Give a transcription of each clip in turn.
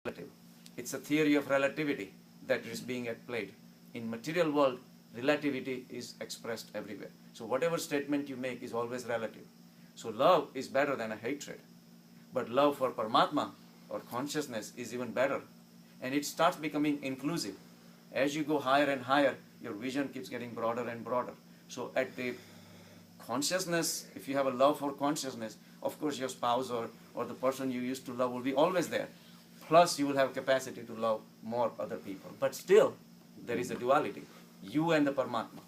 relative. It's a theory of relativity that is being played. In material world, relativity is expressed everywhere. So whatever statement you make is always relative. So love is better than a hatred. But love for Paramatma or consciousness is even better. And it starts becoming inclusive. As you go higher and higher, your vision keeps getting broader and broader. So at the consciousness, if you have a love for consciousness, of course your spouse or the person you used to love will be always there. Plus you will have capacity to love more other people. But still, there is a duality. You and the Paramatma.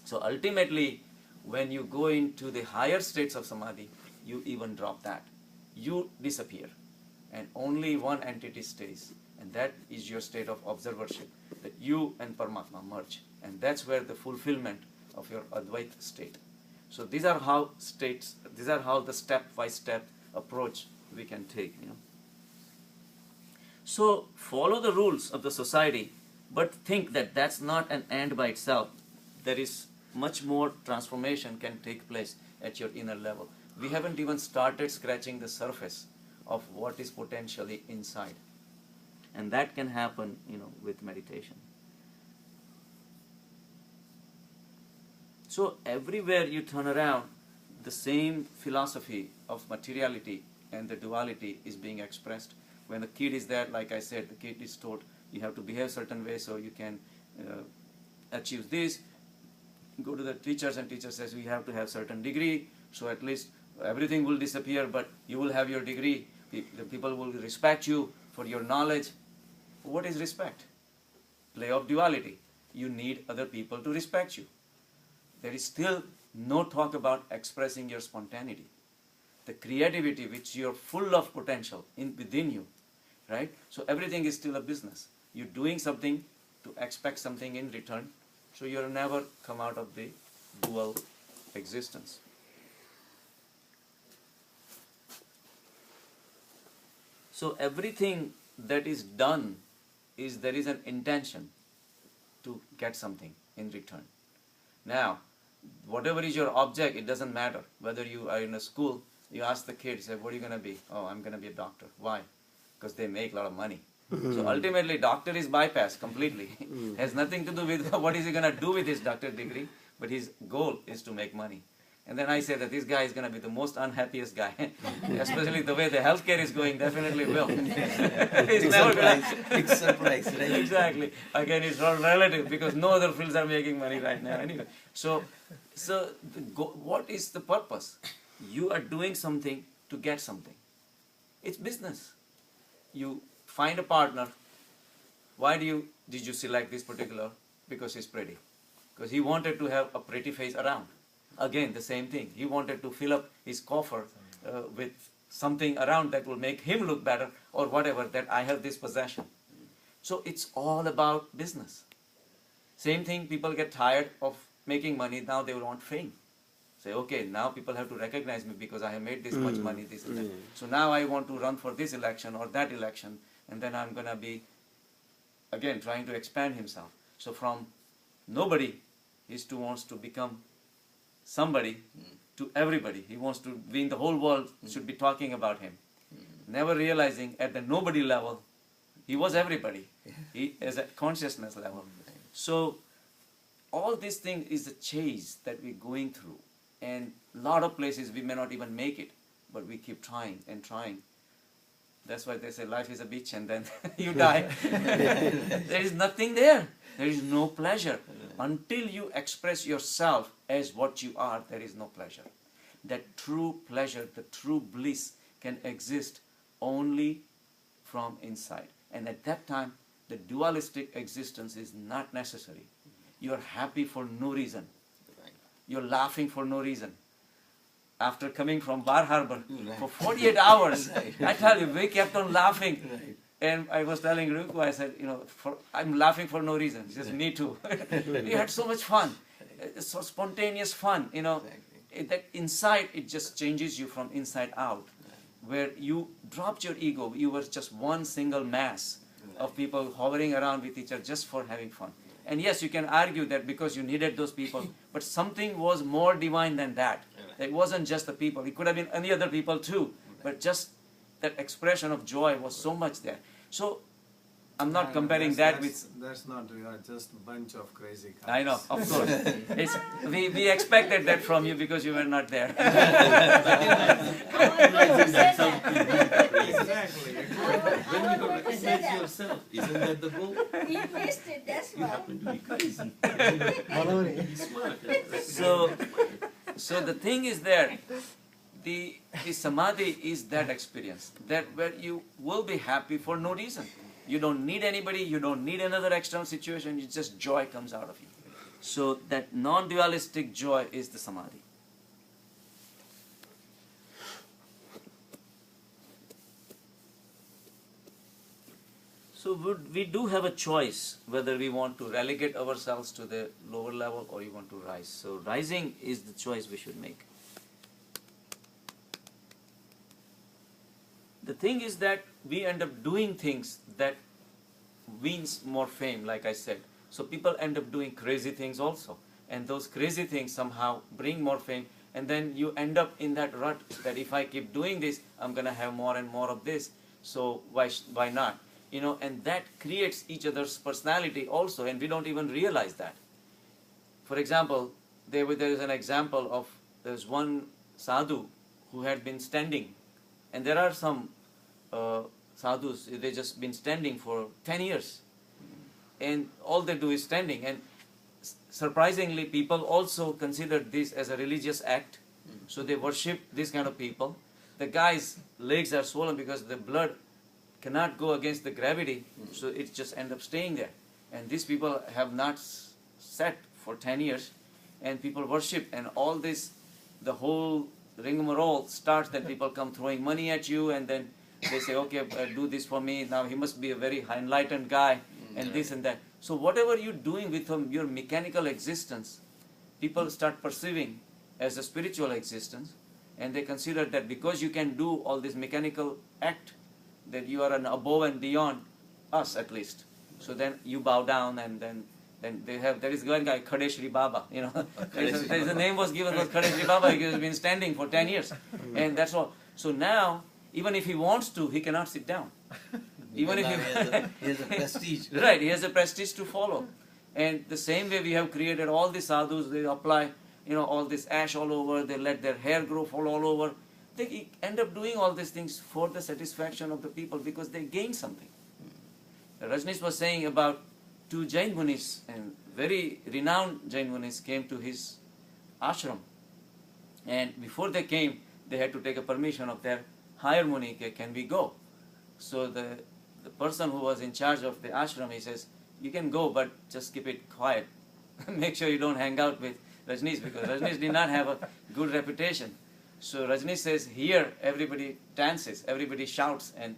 So ultimately, when you go into the higher states of samadhi, you even drop that. You disappear. And only one entity stays. And that is your state of observership. That you and Paramatma merge. And that's where the fulfillment of your Advaita state. So these are how states, these are how the step-by-step approach we can take. So follow the rules of the society, but think that that's not an end by itself. There is much more transformation can take place at your inner level. We haven't even started scratching the surface of what is potentially inside. And that can happen, with meditation. So everywhere you turn around, the same philosophy of materiality and the duality is being expressed. When the kid is there, like I said, the kid is told, you have to behave certain way so you can achieve this. Go to the teachers and teacher says, we have to have certain degree, so at least everything will disappear, but you will have your degree. The people will respect you for your knowledge. What is respect? Play of duality. You need other people to respect you. There is still no talk about expressing your spontaneity. The creativity which you're full of potential within you, right? So everything is still a business. You're doing something to expect something in return, so you'll never come out of the dual existence. So everything that is done is there is an intention to get something in return. Now, whatever is your object, it doesn't matter. Whether you are in a school, you ask the kids, say, what are you going to be? Oh, I'm going to be a doctor. Why? Because they make a lot of money. So ultimately, doctor is bypassed completely. Has nothing to do with what is he going to do with his doctorate degree, but his goal is to make money. And then I say that this guy is going to be the most unhappiest guy, especially the way the healthcare is going, definitely will. It's surprise, right? Exactly. Again, it's all relative because no other fields are making money right now anyway. So what is the purpose? You are doing something to get something. It's business. You find a partner. Why did you select this particular? Because he's pretty. Because he wanted to have a pretty face around. Again, the same thing. He wanted to fill up his coffer with something around that will make him look better or whatever, that I have this possession. So it's all about business. Same thing, people get tired of making money, now they want fame. Say, okay, now people have to recognize me because I have made this much money, this and that. So now I want to run for this election or that election, and then I'm going to be, again, trying to expand himself. So from nobody, he wants to become somebody to everybody. He wants to be in the whole world, should be talking about him. Never realizing at the nobody level, he was everybody. He is at consciousness level. So all this thing is a chase that we're going through. And a lot of places we may not even make it, but we keep trying and trying. That's why they say life is a beach and then you die. There is nothing there. There is no pleasure. Until you express yourself as what you are, there is no pleasure. That true pleasure, the true bliss can exist only from inside. And at that time, the dualistic existence is not necessary. You are happy for no reason. You're laughing for no reason. After coming from Bar Harbor for 48 hours, I tell you, we kept on laughing. And I was telling Ruku, I said, I'm laughing for no reason. Just me too. We had so much fun. So spontaneous fun, That inside, it just changes you from inside out. Where you dropped your ego. You were just one single mass of people hovering around with each other just for having fun. And yes, you can argue that because you needed those people, but something was more divine than that. It wasn't just the people. It could have been any other people too. But just that expression of joy was so much there. So I'm not No, comparing that's- that with... That's not real, just a bunch of crazy guys. I know, of course. We expected that from you because you were not there. Exactly. When you recognize yourself, isn't that the goal? He missed it, that's You why. happen to be crazy. Be smart. So the thing is there, the samadhi is that experience, that where you will be happy for no reason. You don't need anybody, you don't need another external situation, you just joy comes out of you. So that non-dualistic joy is the samadhi. So we do have a choice whether we want to relegate ourselves to the lower level or we want to rise. So rising is the choice we should make. The thing is that we end up doing things that wins more fame, like I said. So people end up doing crazy things also. And those crazy things somehow bring more fame. And then you end up in that rut that if I keep doing this, I'm going to have more and more of this. So why not? You know, and that creates each other's personality also, and we don't even realize that. For example, there is an example of, there's one sadhu who had been standing, and there are some sadhus, they just been standing for 10 years, and all they do is standing, and surprisingly people also consider this as a religious act, so they worship this kind of people. The guy's legs are swollen because the blood cannot go against the gravity, so it just ends up staying there. And these people have not sat for 10 years, and people worship, and all this, the whole rigmarole starts that people come throwing money at you, and then they say, okay, do this for me, now he must be a very enlightened guy, and this and that. So whatever you're doing with your mechanical existence, people start perceiving as a spiritual existence, and they consider that because you can do all this mechanical act, that you are an above and beyond us at least. So then you bow down, and then there is one guy, Khade Shri Baba, you know. The name was given was Khade Shri Baba, he has been standing for 10 years. And that's all. So now, even if he wants to, he cannot sit down. Even if he has a prestige. Right, he has a prestige to follow. And the same way we have created all these sadhus, they apply, you know, all this ash all over, they let their hair grow all over. They end up doing all these things for the satisfaction of the people because they gain something. Rajneesh was saying about two Jain Munis, and very renowned Jain Munis came to his ashram. And before they came, they had to take a permission of their higher Muni, can we go? So the person who was in charge of the ashram, he says, you can go, but just keep it quiet. Make sure you don't hang out with Rajneesh, because Rajneesh did not have a good reputation. So Rajneesh says, here everybody dances, everybody shouts, and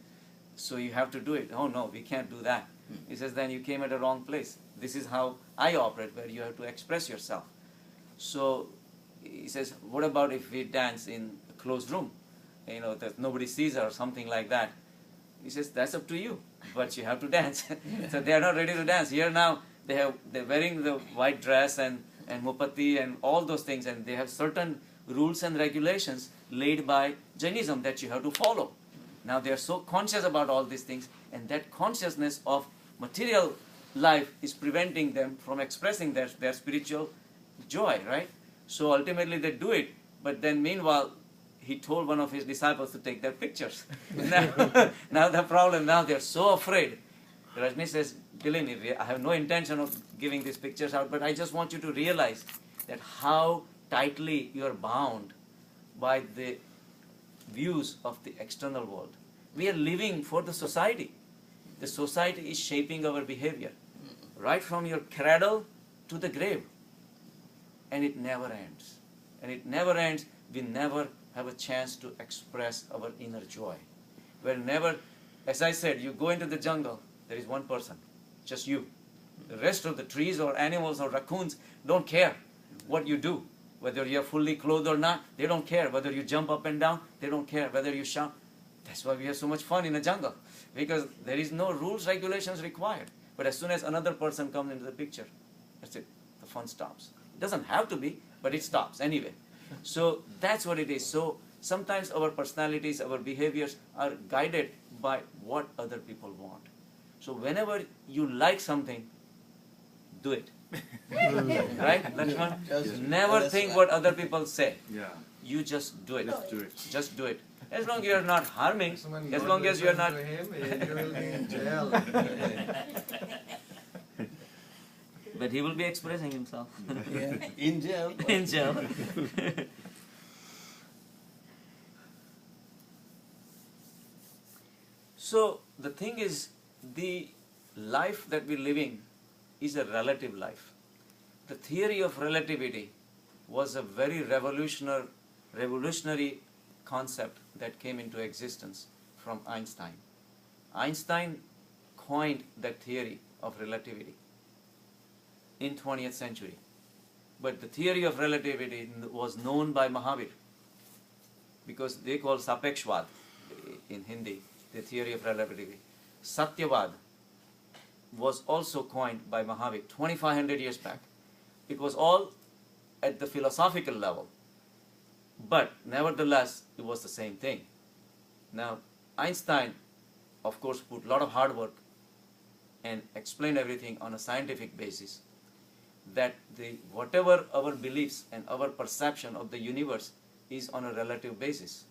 so you have to do it. Oh no, we can't do that. He says, then you came at the wrong place. This is how I operate, where you have to express yourself. So he says, what about if we dance in a closed room? You know, that nobody sees or something like that. He says, that's up to you, but you have to dance. So they are not ready to dance. Here now, they're wearing the white dress and mupati and all those things, and they have certain rules and regulations laid by Jainism that you have to follow. Now they are so conscious about all these things, and that consciousness of material life is preventing them from expressing their spiritual joy, right? So ultimately they do it, but then meanwhile, he told one of his disciples to take their pictures. Now the problem, now they're so afraid. Rajni says, believe me, I have no intention of giving these pictures out, but I just want you to realize that how tightly you are bound by the views of the external world. We are living for the society. The society is shaping our behavior, right from your cradle to the grave. And it never ends. And it never ends. We never have a chance to express our inner joy. We're never, as I said, you go into the jungle, there is one person, just you. The rest of the trees or animals or raccoons don't care what you do. Whether you're fully clothed or not, they don't care. Whether you jump up and down, they don't care. Whether you shout. That's why we have so much fun in the jungle. Because there is no rules, regulations required. But as soon as another person comes into the picture, that's it. The fun stops. It doesn't have to be, but it stops anyway. So that's what it is. So Sometimes our personalities, our behaviors are guided by what other people want. So whenever you like something, do it. Right, Lakshman? Just- Never that's think right. what other people say. Yeah. You just do it. Just do it. Just do it. As long as you are not harming, Someone as God long as you are listen not... to him, you will be in jail. But he will be expressing himself. Yeah. In jail. In jail. So the thing is, the life that we're living is a relative life. The theory of relativity was a very revolutionary concept that came into existence from Einstein. Einstein coined that theory of relativity in 20th century. But the theory of relativity was known by Mahavir, because they call Sapekshvad in Hindi, the theory of relativity. Satyavad was also coined by Mahavir 2500 years back. It was all at the philosophical level, but nevertheless it was the same thing. Now Einstein, of course, put a lot of hard work and explained everything on a scientific basis, that whatever our beliefs and our perception of the universe is on a relative basis.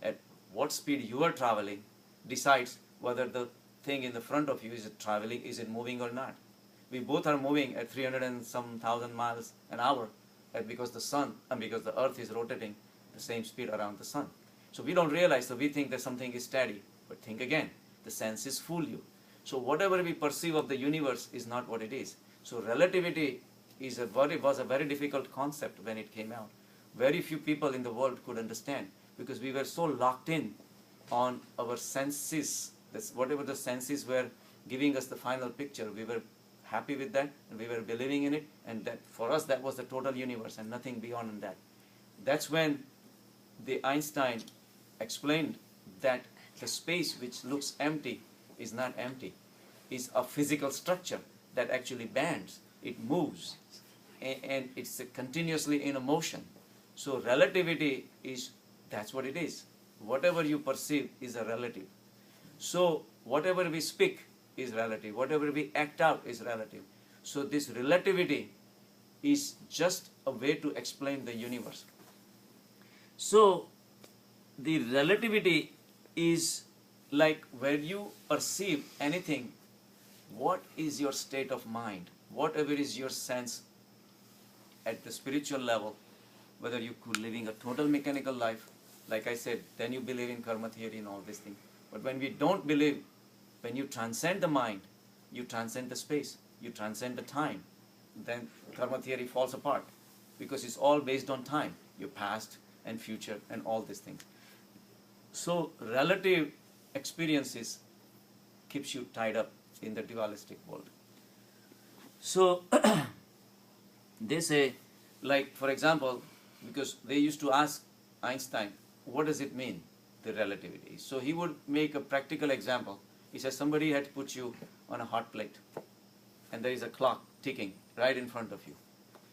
At what speed you are traveling decides whether the thing in the front of you is it traveling, is it moving or not. We both are moving at 300 and some thousand miles an hour, because the sun and because the earth is rotating the same speed around the sun. So we don't realize, so we think that something is steady. But think again, the senses fool you. So whatever we perceive of the universe is not what it is. So relativity was a very difficult concept when it came out. Very few people in the world could understand, because we were so locked in on our senses. That's whatever the senses were giving us the final picture, we were happy with that and we were believing in it, and that for us that was the total universe and nothing beyond that. That's when the Einstein explained that the space which looks empty is not empty, is a physical structure that actually bends, it moves, and it's continuously in a motion. So relativity is, that's what it is. Whatever you perceive is a relative. So whatever we speak is relative, whatever we act out is relative. So this relativity is just a way to explain the universe. So the relativity is like where you perceive anything, what is your state of mind, whatever is your sense at the spiritual level, whether you could living a total mechanical life, like I said, then you believe in karma theory and all these things. But when we don't believe, when you transcend the mind, you transcend the space, you transcend the time, then karma theory falls apart, because it's all based on time, your past and future and all these things. So relative experiences keeps you tied up in the dualistic world. So they say, like for example, because they used to ask Einstein, what does it mean, the relativity? So he would make a practical example. He says somebody had put you on a hot plate and there is a clock ticking right in front of you.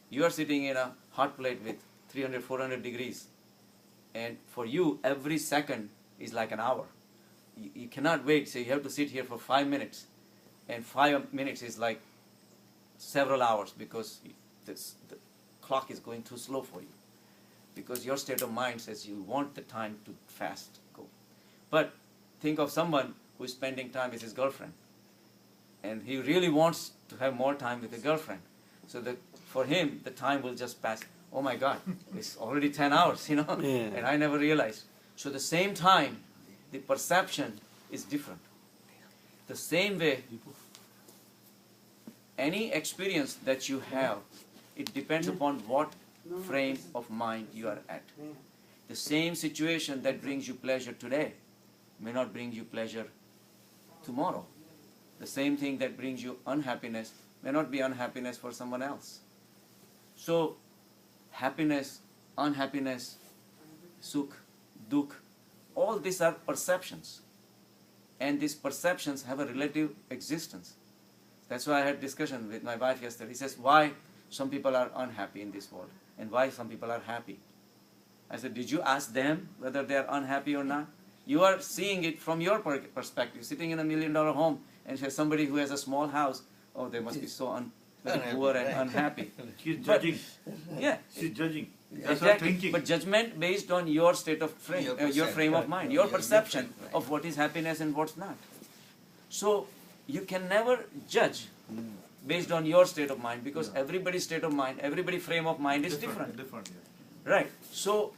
You are sitting in a hot plate with 300, 400 degrees, and for you every second is like an hour. You cannot wait, so you have to sit here for 5 minutes, and 5 minutes is like several hours, because the clock is going too slow for you, because your state of mind says you want the time to fast go. But think of someone who is spending time with his girlfriend, and he really wants to have more time with the girlfriend. So for him, the time will just pass. Oh my God, it's already 10 hours, and I never realized. So the same time, the perception is different. The same way, any experience that you have, it depends upon what frame of mind you are at. The same situation that brings you pleasure today may not bring you pleasure tomorrow. The same thing that brings you unhappiness may not be unhappiness for someone else. So happiness, unhappiness, sukh, dukh, all these are perceptions. And these perceptions have a relative existence. That's why I had discussion with my wife yesterday. He says, why some people are unhappy in this world and why some people are happy. I said, did you ask them whether they are unhappy or not? You are seeing it from your perspective, sitting in $1 million home, and there's somebody who has a small house. Oh, they must be so very poor and unhappy. She's But- judging. Yeah, She's judging. That's her exactly. thinking. But judgment based on your state of frame, your frame of mind, your perception of what is happiness and what's not. So you can never judge based on your state of mind, because everybody's state of mind, everybody's frame of mind is different. Different, Right. So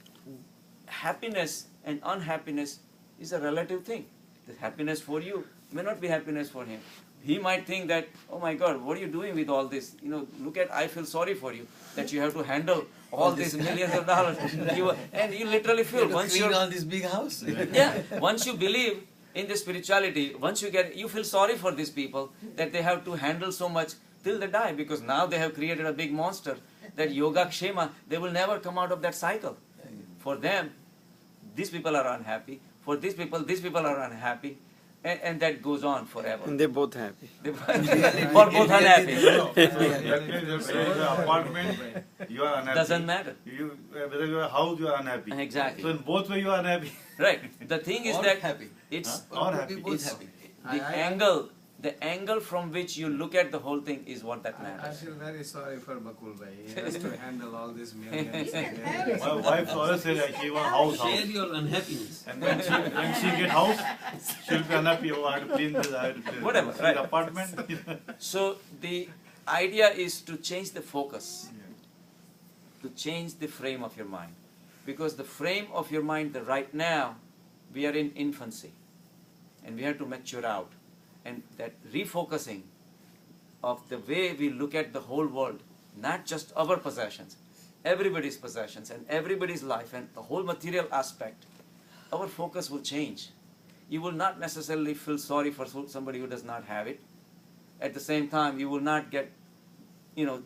happiness and unhappiness is a relative thing. The happiness for you may not be happiness for him. He might think that, oh my God, what are you doing with all this? Look at, I feel sorry for you that you have to handle all these millions of dollars. And you literally feel once clean you all this big house. once you believe in the spirituality, once you feel sorry for these people that they have to handle so much till they die, because now they have created a big monster, that yoga kshema, they will never come out of that cycle. For them, these people are unhappy. For these people are unhappy. And that goes on forever. And they're both happy. Or both unhappy. Apartment, you are unhappy. Doesn't matter. Whether you are a house, you are unhappy. Exactly. So in both ways, you are unhappy. Right. The thing is Or that happy. it's Or happy. Both It's- happy. the angle from which you look at the whole thing is what that Ah, I matters. feel very sorry for Bakul bhai. He has to handle all these millions. My wife always says that she wants Share house. your unhappiness. And when she get house, she'll be unhappy. Oh, I have to clean this, I have to clean Whatever, this. right. Apartment. So the idea is to change the focus, to change the frame of your mind. Because the frame of your mind, right now, we are in infancy. And we have to mature out. And that refocusing of the way we look at the whole world, not just our possessions, everybody's possessions and everybody's life and the whole material aspect, our focus will change. You will not necessarily feel sorry for somebody who does not have it. At the same time, you will not get,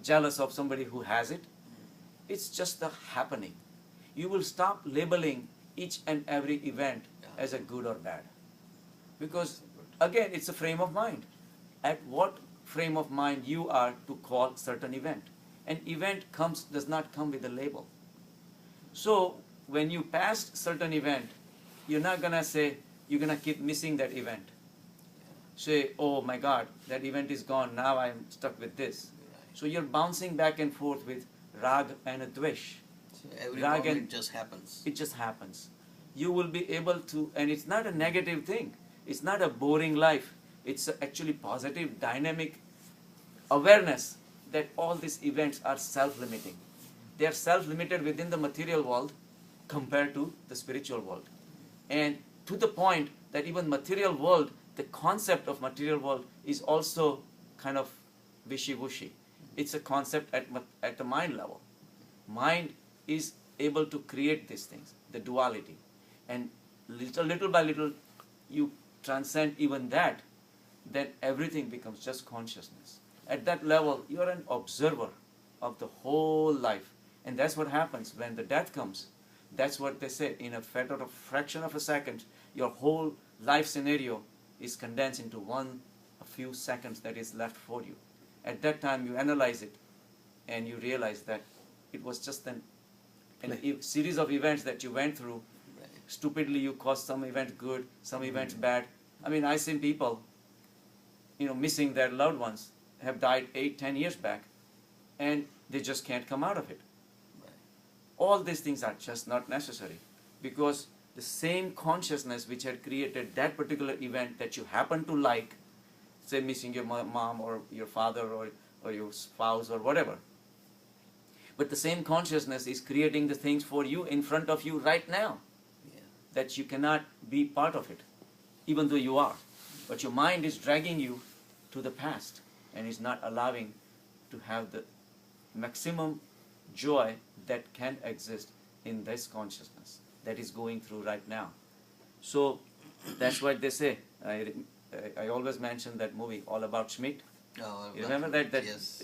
jealous of somebody who has it. It's just the happening. You will stop labeling each and every event as a good or bad. Because, again, it's a frame of mind. At what frame of mind you are to call certain event. An event does not come with a label. So, when you pass certain event, you're not going to say, you're going to keep missing that event. Say, oh my God, that event is gone, now I'm stuck with this. So you're bouncing back and forth with rag and a dvesh. So every Rag moment and- just happens. It just happens. You will be able to, and it's not a negative thing. It's not a boring life. It's actually positive, dynamic awareness that all these events are self-limiting. They are self-limited within the material world compared to the spiritual world. And to the point that even material world, the concept of material world is also kind of wishy-washy. It's a concept at the mind level. Mind is able to create these things, the duality. And little by little, you transcend even that, then everything becomes just consciousness. At that level, you are an observer of the whole life. And that's what happens when the death comes. That's what they say, in a fraction of a second, your whole life scenario is condensed into a few seconds that is left for you. At that time, you analyze it, and you realize that it was just a series of events that you went through. Right. Stupidly, you caused some events good, some events bad. I mean, I've seen people, missing their loved ones, have died 8-10 years back, and they just can't come out of it. Right. All these things are just not necessary, because the same consciousness which had created that particular event that you happen to like, say missing your mom or your father or your spouse or whatever, but the same consciousness is creating the things for you in front of you right now, Yeah. that you cannot be part of it, even though you are. But your mind is dragging you to the past and is not allowing to have the maximum joy that can exist in this consciousness that is going through right now. So that's what they say. I always mention that movie, All About Schmidt. Oh, You remember that? Yes.